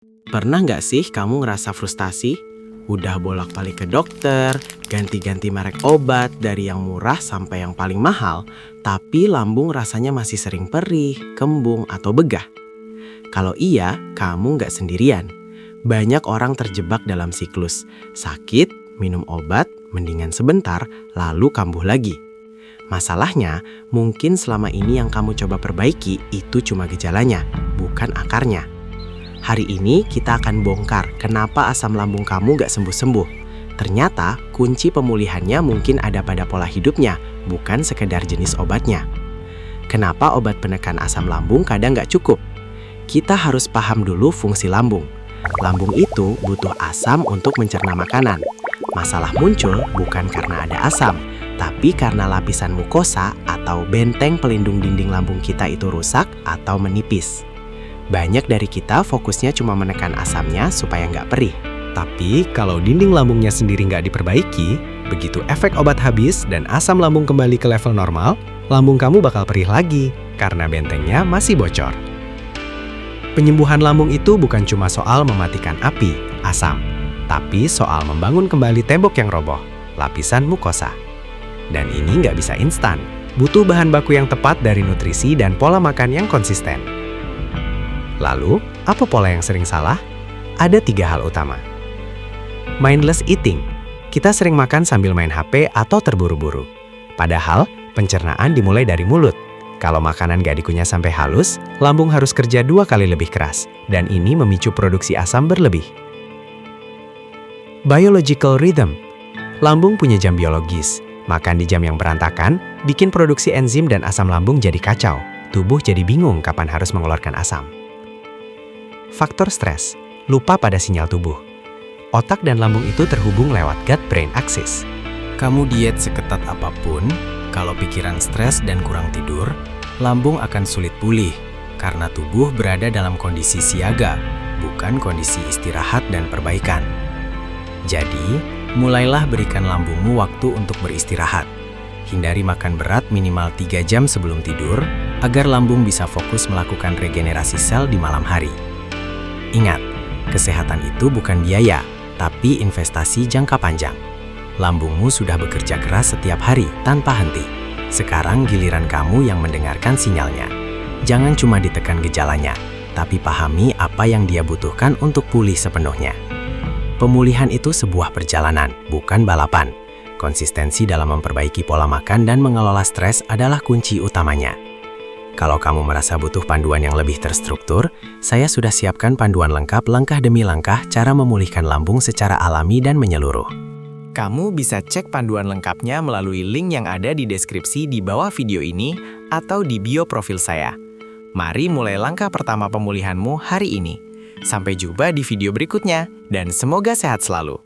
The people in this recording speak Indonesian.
Pernah nggak sih kamu ngerasa frustasi? Udah bolak-balik ke dokter, ganti-ganti merek obat dari yang murah sampai yang paling mahal, tapi lambung rasanya masih sering perih, kembung, atau begah. Kalau iya, kamu nggak sendirian. Banyak orang terjebak dalam siklus. Sakit, minum obat, mendingan sebentar, lalu kambuh lagi. Masalahnya, mungkin selama ini yang kamu coba perbaiki itu cuma gejalanya, bukan akarnya. Hari ini kita akan bongkar kenapa asam lambung kamu gak sembuh-sembuh. Ternyata kunci pemulihannya mungkin ada pada pola hidupnya, bukan sekedar jenis obatnya. Kenapa obat penekan asam lambung kadang gak cukup? Kita harus paham dulu fungsi lambung. Lambung itu butuh asam untuk mencerna makanan. Masalah muncul bukan karena ada asam, tapi karena lapisan mukosa atau benteng pelindung dinding lambung kita itu rusak atau menipis. Banyak dari kita fokusnya cuma menekan asamnya supaya nggak perih. Tapi kalau dinding lambungnya sendiri nggak diperbaiki, begitu efek obat habis dan asam lambung kembali ke level normal, lambung kamu bakal perih lagi karena bentengnya masih bocor. Penyembuhan lambung itu bukan cuma soal mematikan api, asam, tapi soal membangun kembali tembok yang roboh, lapisan mukosa. Dan ini nggak bisa instan, butuh bahan baku yang tepat dari nutrisi dan pola makan yang konsisten. Lalu, apa pola yang sering salah? Ada 3 hal utama. Mindless eating. Kita sering makan sambil main HP atau terburu-buru. Padahal, pencernaan dimulai dari mulut. Kalau makanan gak dikunyah sampai halus, lambung harus kerja 2 kali lebih keras. Dan ini memicu produksi asam berlebih. Biological rhythm. Lambung punya jam biologis. Makan di jam yang berantakan, bikin produksi enzim dan asam lambung jadi kacau. Tubuh jadi bingung kapan harus mengeluarkan asam. Faktor stres, lupa pada sinyal tubuh. Otak dan lambung itu terhubung lewat gut-brain axis. Kamu diet seketat apapun, kalau pikiran stres dan kurang tidur, lambung akan sulit pulih karena tubuh berada dalam kondisi siaga, bukan kondisi istirahat dan perbaikan. Jadi, mulailah berikan lambungmu waktu untuk beristirahat. Hindari makan berat minimal 3 jam sebelum tidur, agar lambung bisa fokus melakukan regenerasi sel di malam hari. Ingat, kesehatan itu bukan biaya, tapi investasi jangka panjang. Lambungmu sudah bekerja keras setiap hari tanpa henti. Sekarang giliran kamu yang mendengarkan sinyalnya. Jangan cuma ditekan gejalanya, tapi pahami apa yang dia butuhkan untuk pulih sepenuhnya. Pemulihan itu sebuah perjalanan, bukan balapan. Konsistensi dalam memperbaiki pola makan dan mengelola stres adalah kunci utamanya. Kalau kamu merasa butuh panduan yang lebih terstruktur, saya sudah siapkan panduan lengkap langkah demi langkah cara memulihkan lambung secara alami dan menyeluruh. Kamu bisa cek panduan lengkapnya melalui link yang ada di deskripsi di bawah video ini atau di bio profil saya. Mari mulai langkah pertama pemulihanmu hari ini. Sampai jumpa di video berikutnya, dan semoga sehat selalu.